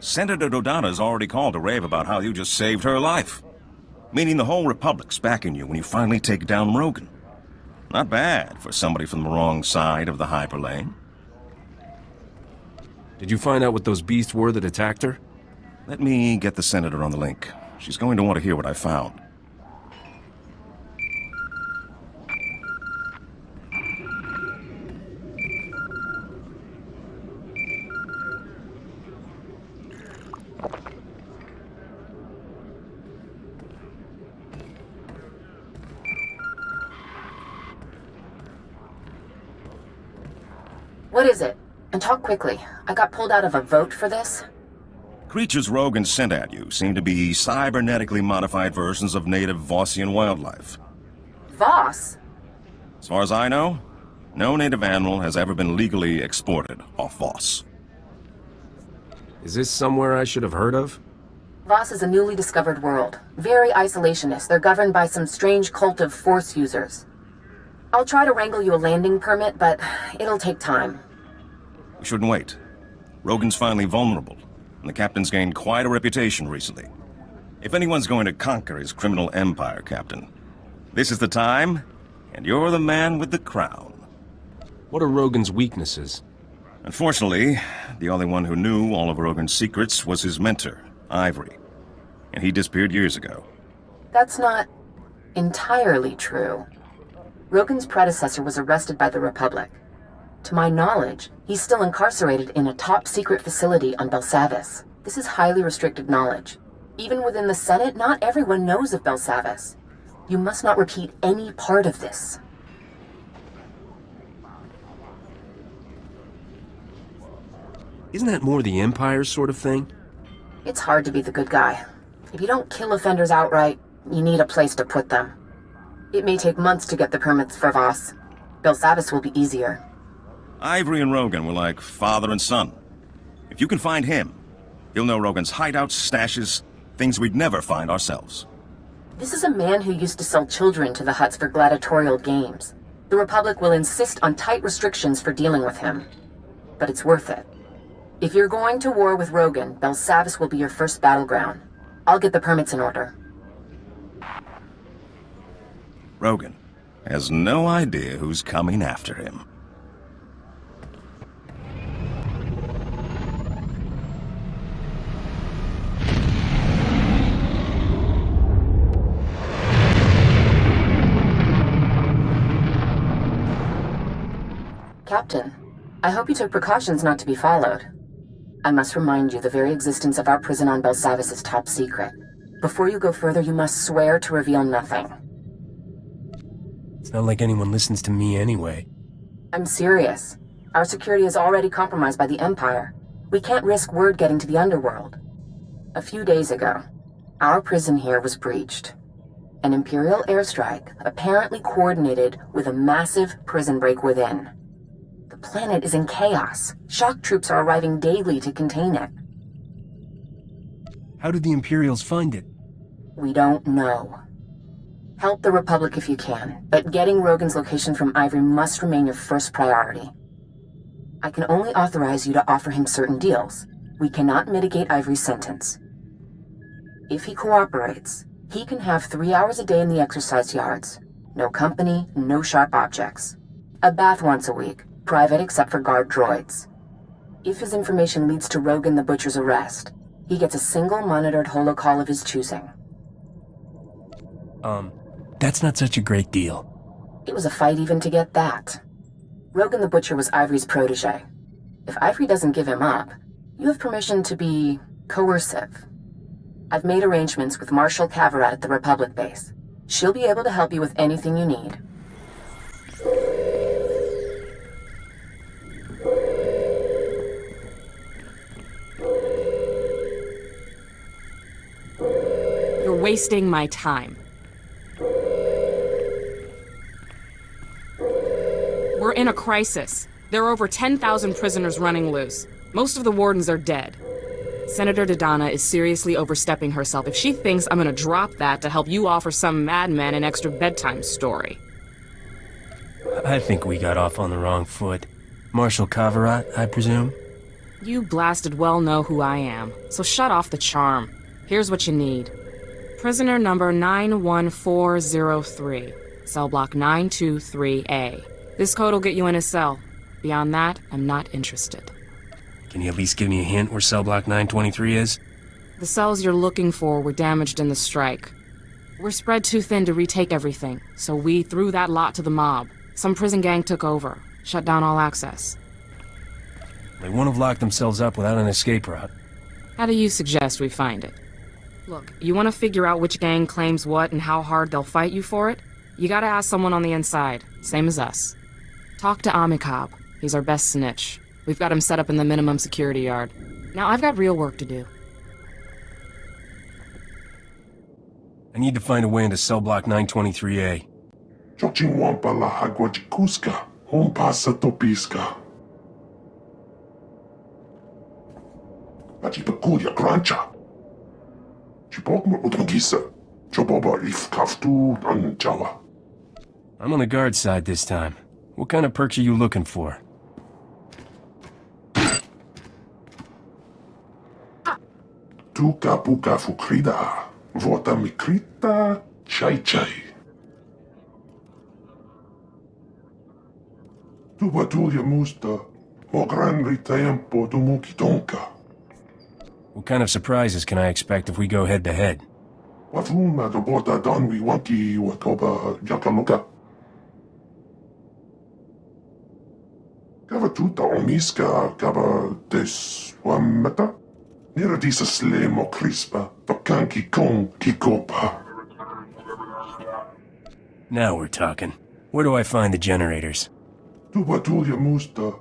Senator Dodana's already called to rave about how you just saved her life. Meaning the whole Republic's backing you when you finally take down Rogan. Not bad for somebody from the wrong side of the hyperlane. Did you find out what those beasts were that attacked her? Let me get the Senator on the link. She's going to want to hear what I found. What is it? And talk quickly. I got pulled out of a vote for this. Creatures Rogan sent at you seem to be cybernetically modified versions of native Vossian wildlife. Voss? As far as I know, no native animal has ever been legally exported off Voss. Is this somewhere I should have heard of? Voss is a newly discovered world. Very isolationist. They're governed by some strange cult of Force users. I'll try to wrangle you a landing permit, but it'll take time. We shouldn't wait. Rogan's finally vulnerable, and the captain's gained quite a reputation recently. If anyone's going to conquer his criminal empire, Captain, this is the time, and you're the man with the crown. What are Rogan's weaknesses? Unfortunately, the only one who knew all of Rogan's secrets was his mentor, Ivory. And he disappeared years ago. That's not entirely true. Rogan's predecessor was arrested by the Republic. To my knowledge, he's still incarcerated in a top-secret facility on Belsavis. This is highly restricted knowledge. Even within the Senate, not everyone knows of Belsavis. You must not repeat any part of this. Isn't that more the Empire sort of thing? It's hard to be the good guy. If you don't kill offenders outright, you need a place to put them. It may take months to get the permits for Voss. Belsavis will be easier. Ivory and Rogan were like father and son. If you can find him, you'll know Rogan's hideouts, stashes, things we'd never find ourselves. This is a man who used to sell children to the Hutts for gladiatorial games. The Republic will insist on tight restrictions for dealing with him. But it's worth it. If you're going to war with Rogan, Belsavis will be your first battleground. I'll get the permits in order. Rogan has no idea who's coming after him. Captain, I hope you took precautions not to be followed. I must remind you the very existence of our prison on Belsavis is top secret. Before you go further, you must swear to reveal nothing. It's not like anyone listens to me anyway. I'm serious. Our security is already compromised by the Empire. We can't risk word getting to the underworld. A few days ago, our prison here was breached. An Imperial airstrike, apparently coordinated with a massive prison break within. The planet is in chaos. Shock troops are arriving daily to contain it. How did the Imperials find it? We don't know. Help the Republic if you can, but getting Rogan's location from Ivory must remain your first priority. I can only authorize you to offer him certain deals. We cannot mitigate Ivory's sentence. If he cooperates, he can have 3 hours a day in the exercise yards. No company, no sharp objects. A bath once a week, private except for guard droids. If his information leads to Rogan the Butcher's arrest, he gets a single monitored holocall of his choosing. That's not such a great deal. It was a fight even to get that. Rogan the Butcher was Ivory's protege. If Ivory doesn't give him up, you have permission to be coercive. I've made arrangements with Marshal Cavarat at the Republic base. She'll be able to help you with anything you need. You're wasting my time. We're in a crisis. There are over 10,000 prisoners running loose. Most of the wardens are dead. Senator Dodana is seriously overstepping herself if she thinks I'm gonna drop that to help you offer some madman an extra bedtime story. I think we got off on the wrong foot. Marshal Cavarat, I presume? You blasted well know who I am, so shut off the charm. Here's what you need. Prisoner number 91403, cell block 923A. This code will get you in his cell. Beyond that, I'm not interested. Can you at least give me a hint where cell block 923 is? The cells you're looking for were damaged in the strike. We're spread too thin to retake everything, so we threw that lot to the mob. Some prison gang took over, shut down all access. They won't have locked themselves up without an escape route. How do you suggest we find it? Look, you want to figure out which gang claims what and how hard they'll fight you for it? You gotta ask someone on the inside, same as us. Talk to Amikab. He's our best snitch. We've got him set up in the minimum security yard. Now I've got real work to do. I need to find a way into cell block 923A. Chochinwampa la Haguachikuska, Hompasa Topiska. Pachipakulia Grancha. Chipokmo Utangisa, Choboba If Kaftu and Jawa. I'm on the guard side this time. What kind of perks are you looking for? Tuka Puka Fukrida, Vota Mikrita, Chai Chai. Tubatulia Musta, Mogran Ritempo Tumukitonka. What kind of surprises can I expect if we go head-to-head? Wafuma do Bota Donwi Wanki Wakoba Jakamuka. Gava tuta omiska, gava des wameta. Nera disa slemo crispa, vakanki kong kikopa. Now we're talking. Where do I find the generators? Tubatulia musta,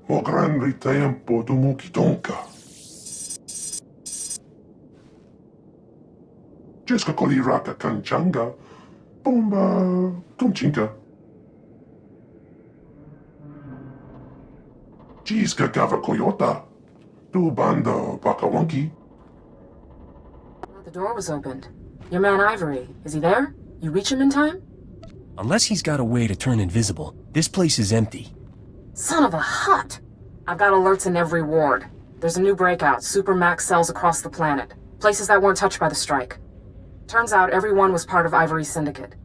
mogran ritempo tumukitonka. Jeska koliraka kanchanga, bomba kumchinka. Jiska gava koyota, tu banda bakawanki. The door was opened. Your man Ivory, is he there? You reach him in time? Unless he's got a way to turn invisible, this place is empty. Son of a hut! I've got alerts in every ward. There's a new breakout, supermax cells across the planet. Places that weren't touched by the strike. Turns out everyone was part of Ivory's syndicate.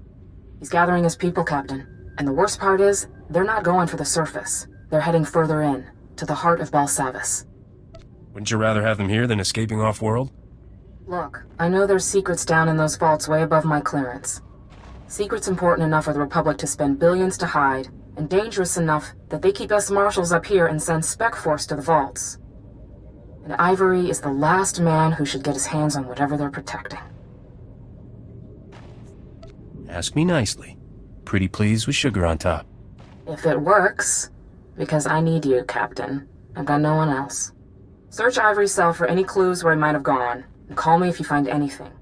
He's gathering his people, Captain. And the worst part is, they're not going for the surface. They're heading further in, to the heart of Balsavis. Wouldn't you rather have them here than escaping off-world? Look, I know there's secrets down in those vaults way above my clearance. Secrets important enough for the Republic to spend billions to hide, and dangerous enough that they keep us marshals up here and send Spec Force to the vaults. And Ivory is the last man who should get his hands on whatever they're protecting. Ask me nicely. Pretty please with sugar on top. If it works, because I need you, Captain. I've got no one else. Search Ivory's cell for any clues where he might have gone, and call me if you find anything.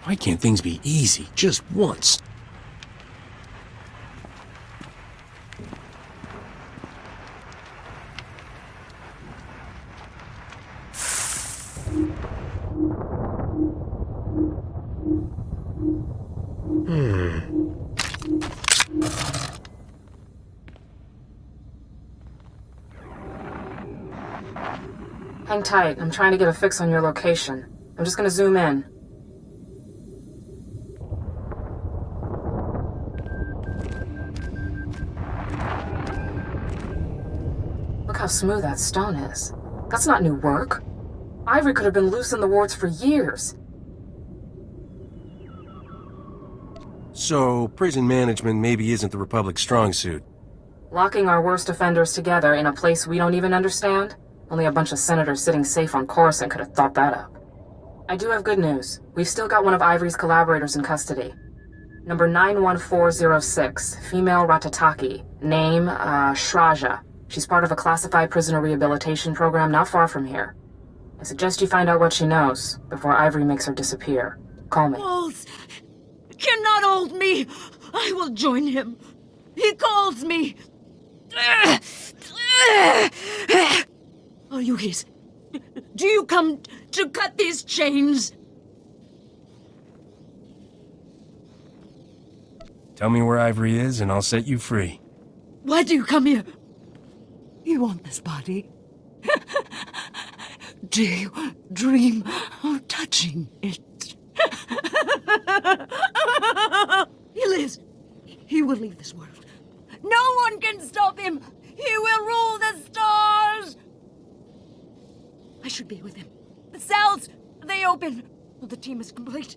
Why can't things be easy just once? Hang tight, I'm trying to get a fix on your location. I'm just gonna zoom in. how smooth that stone is. That's not new work. Ivory could have been loose in the wards for years. So, prison management maybe isn't the Republic's strong suit. Locking our worst offenders together in a place we don't even understand? Only a bunch of senators sitting safe on Coruscant could have thought that up. I do have good news. We've still got one of Ivory's collaborators in custody. Number 91406, female Ratataki. Name, Shraja. She's part of a classified prisoner rehabilitation program not far from here. I suggest you find out what she knows before Ivory makes her disappear. Call me. Walt cannot hold me. I will join him. He calls me. Are you his? Do you come to cut these chains? Tell me where Ivory is, and I'll set you free. Why do you come here? You want this body? Do you dream of touching it? He lives. He will leave this world. No one can stop him. He will rule the stars. I should be with him. The cells, they open. The team is complete.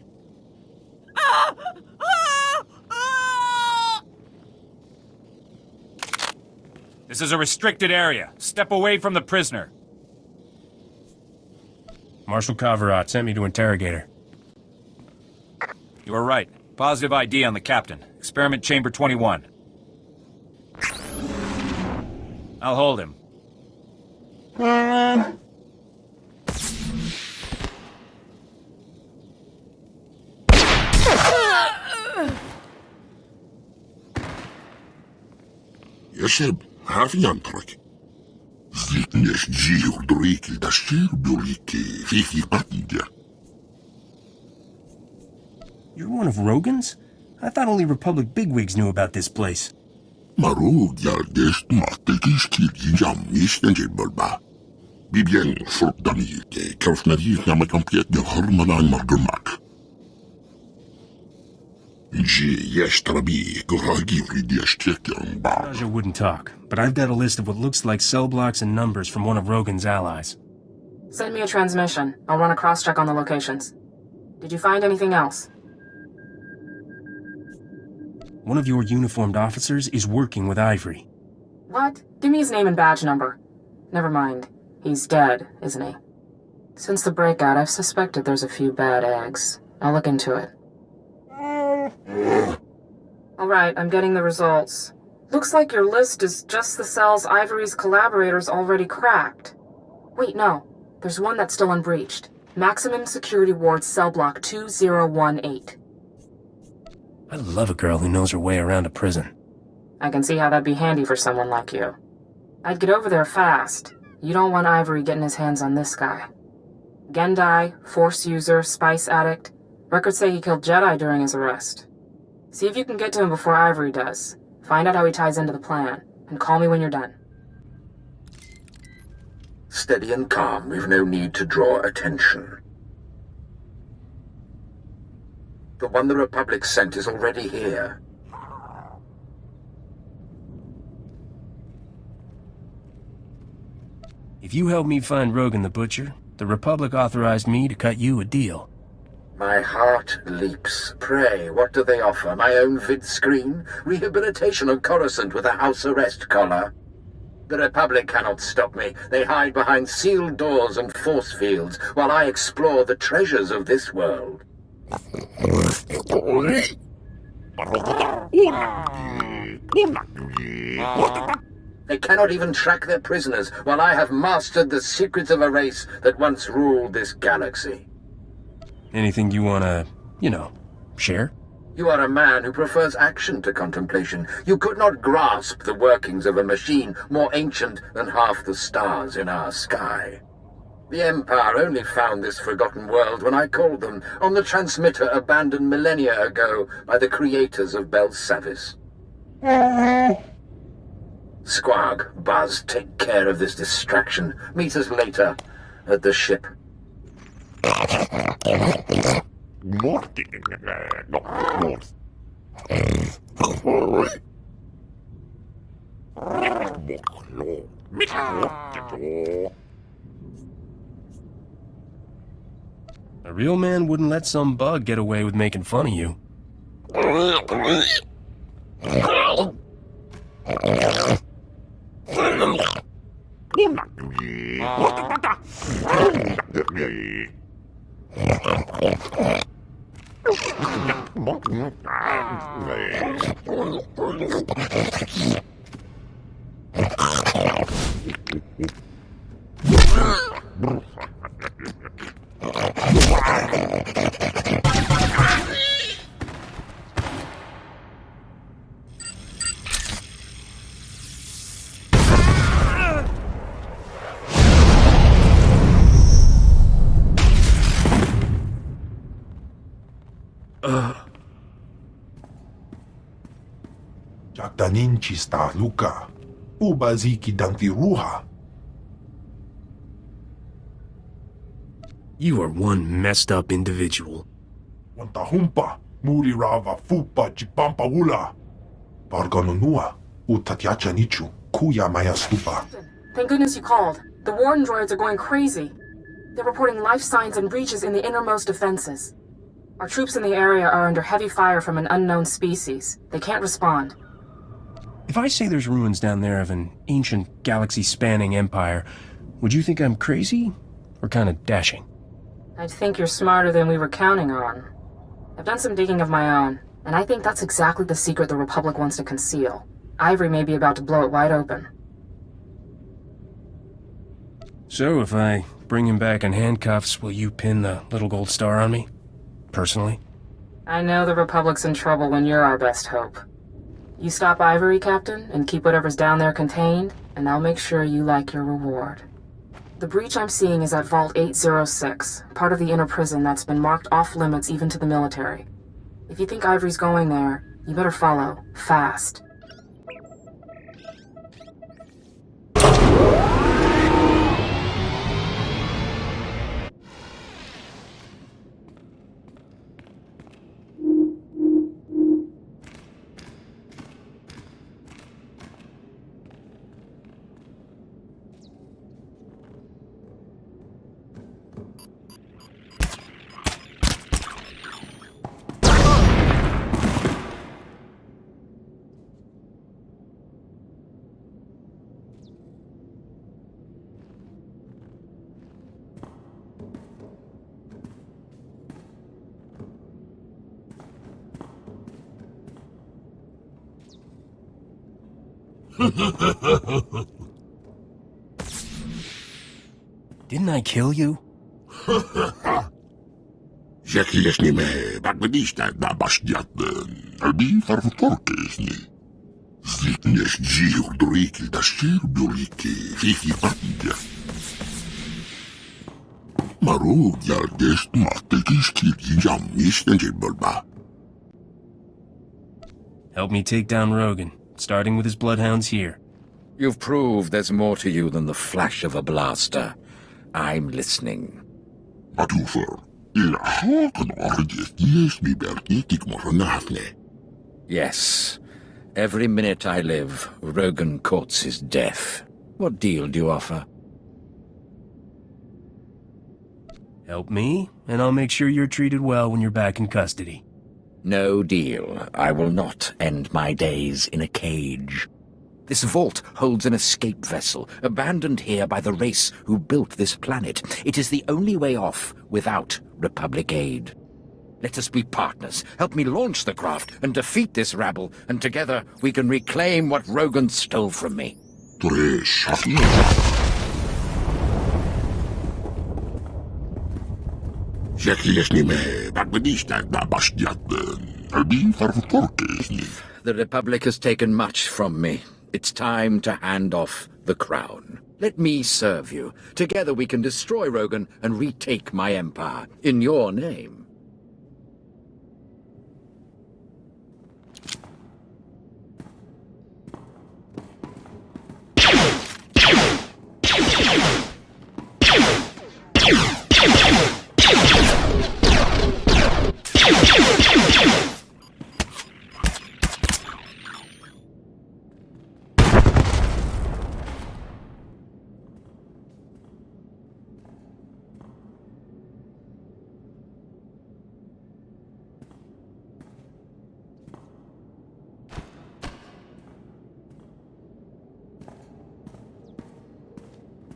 This is a restricted area. Step away from the prisoner. Marshal Kavarat sent me to interrogate her. You were right. Positive ID on the captain. Experiment chamber 21. I'll hold him. يشب هافيانترك زيتنش جيو دريكي دشير بريكي فيكي قتيجة. You're one of Rogan's? I thought only Republic bigwigs knew about this place. Marug yaldesh mattekish kiri jammish tenjibulba. Bibien furdanike kafnari namakampiet de harmanan margumak. Raja wouldn't talk, but I've got a list of what looks like cell blocks and numbers from one of Rogan's allies. Send me a transmission. I'll run a cross-check on the locations. Did you find anything else? One of your uniformed officers is working with Ivory. What? Give me his name and badge number. Never mind. He's dead, isn't he? Since the breakout, I've suspected there's a few bad eggs. I'll look into it. Alright, I'm getting the results. Looks like your list is just the cells Ivory's collaborators already cracked. Wait, no. There's one that's still unbreached. Maximum Security Ward Cell Block 2018. I love a girl who knows her way around a prison. I can see how that'd be handy for someone like you. I'd get over there fast. You don't want Ivory getting his hands on this guy. Gendai, Force user, spice addict. Records say he killed Jedi during his arrest. See if you can get to him before Ivory does. Find out how he ties into the plan, and call me when you're done. Steady and calm, we've no need to draw attention. The one the Republic sent is already here. If you help me find Rogan the Butcher, the Republic authorized me to cut you a deal. My heart leaps. Pray, what do they offer? My own vid screen? Rehabilitation on Coruscant with a house arrest collar? The Republic cannot stop me. They hide behind sealed doors and force fields while I explore the treasures of this world. They cannot even track their prisoners while I have mastered the secrets of a race that once ruled this galaxy. Anything you wanna, share? You are a man who prefers action to contemplation. You could not grasp the workings of a machine more ancient than half the stars in our sky. The Empire only found this forgotten world when I called them on the transmitter abandoned millennia ago by the creators of Belsavis. Squag, Buzz, take care of this distraction. Meet us later at the ship. North. A real man wouldn't let some bug get away with making fun of you. Jagdanin chista luka. Ubaziki danti ruha. You are one messed up individual. Wantahumpa. Muri rava fupa chipampa ula. Barganonua. Utatyacha nichu. Kuya maya stupa. Thank goodness you called. The warden droids are going crazy. They're reporting life signs and breaches in the innermost defenses. Our troops in the area are under heavy fire from an unknown species. They can't respond. If I say there's ruins down there of an ancient galaxy-spanning empire, would you think I'm crazy or kind of dashing? I'd think you're smarter than we were counting on. I've done some digging of my own, and I think that's exactly the secret the Republic wants to conceal. Ivory may be about to blow it wide open. So if I bring him back in handcuffs, will you pin the little gold star on me? Personally? I know the Republic's in trouble when you're our best hope. You stop Ivory, Captain, and keep whatever's down there contained, and I'll make sure you like your reward. The breach I'm seeing is at Vault 806, part of the inner prison that's been marked off-limits even to the military. If you think Ivory's going there, you better follow, fast. Didn't I kill you? Zekiesnime, bagwedista da bastiaten. Albi farfutorkesni. Zitnes dziur doriki da stirbuliki. Fifi patja. Marug jaldest matekis kirki jammis en jibbalba. Help me take down Rogan, starting with his bloodhounds here. You've proved there's more to you than the flash of a blaster. I'm listening. Matufer, ila hakan arjes yes mi berkitik moronafne. Yes. Every minute I live, Rogan courts his death. What deal do you offer? Help me, and I'll make sure you're treated well when you're back in custody. No deal. I will not end my days in a cage. This vault holds an escape vessel, abandoned here by the race who built this planet. It is the only way off without Republic aid. Let us be partners. Help me launch the craft and defeat this rabble, and together we can reclaim what Rogan stole from me. The Republic has taken much from me. It's time to hand off the crown. Let me serve you. Together we can destroy Rogan and retake my empire in your name.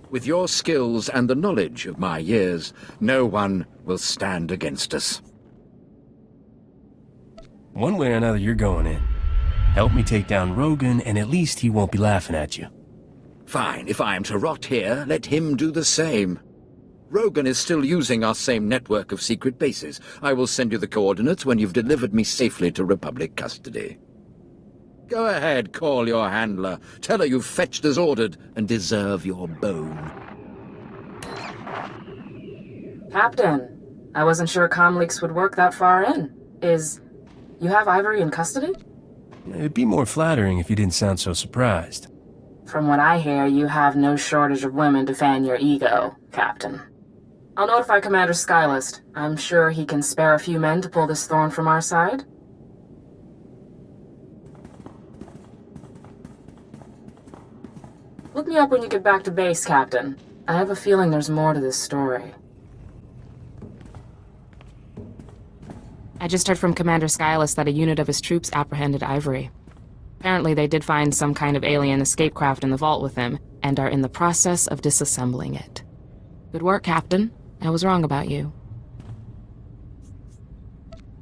With your skills and the knowledge of my years, no one will stand against us. One way or another, you're going in. Help me take down Rogan, and at least he won't be laughing at you. Fine, if I am to rot here, let him do the same. Rogan is still using our same network of secret bases. I will send you the coordinates when you've delivered me safely to Republic custody. Go ahead, call your handler. Tell her you've fetched as ordered and deserve your bone. Captain, I wasn't sure comm leaks would work that far in. You have Ivory in custody? It'd be more flattering if you didn't sound so surprised. From what I hear, you have no shortage of women to fan your ego, Captain. I'll notify Commander Skylist. I'm sure he can spare a few men to pull this thorn from our side. Look me up when you get back to base, Captain. I have a feeling there's more to this story. I just heard from Commander Skylist that a unit of his troops apprehended Ivory. Apparently they did find some kind of alien escape craft in the vault with him, and are in the process of disassembling it. Good work, Captain. I was wrong about you.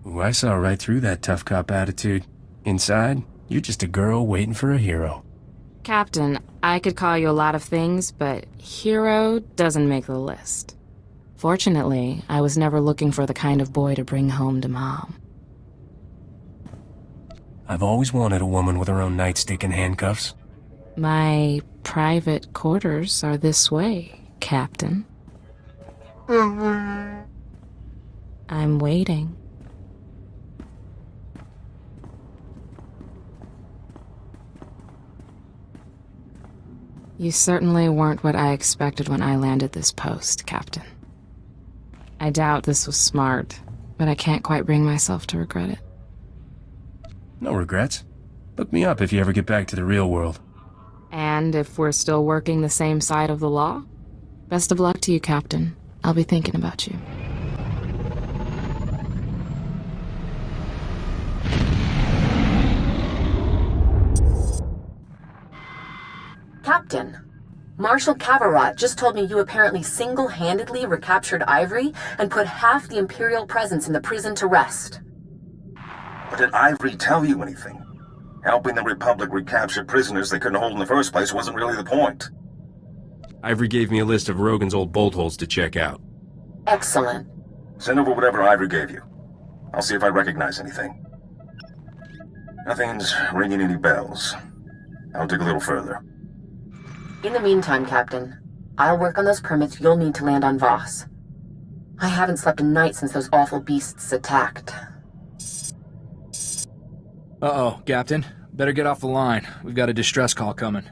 Ooh, I saw right through that tough cop attitude. Inside, you're just a girl waiting for a hero. Captain, I could call you a lot of things, but hero doesn't make the list. Fortunately, I was never looking for the kind of boy to bring home to Mom. I've always wanted a woman with her own nightstick and handcuffs. My private quarters are this way, Captain. I'm waiting. You certainly weren't what I expected when I landed this post, Captain. I doubt this was smart, but I can't quite bring myself to regret it. No regrets. Look me up if you ever get back to the real world. And if we're still working the same side of the law? Best of luck to you, Captain. I'll be thinking about you. Captain, Marshal Cavarat just told me you apparently single-handedly recaptured Ivory and put half the Imperial presence in the prison to rest. But did Ivory tell you anything? Helping the Republic recapture prisoners they couldn't hold in the first place wasn't really the point. Ivory gave me a list of Rogan's old bolt holes to check out. Excellent. Send over whatever Ivory gave you. I'll see if I recognize anything. Nothing's ringing any bells. I'll dig a little further. In the meantime, Captain, I'll work on those permits you'll need to land on Voss. I haven't slept a night since those awful beasts attacked. Uh-oh, Captain. Better get off the line. We've got a distress call coming.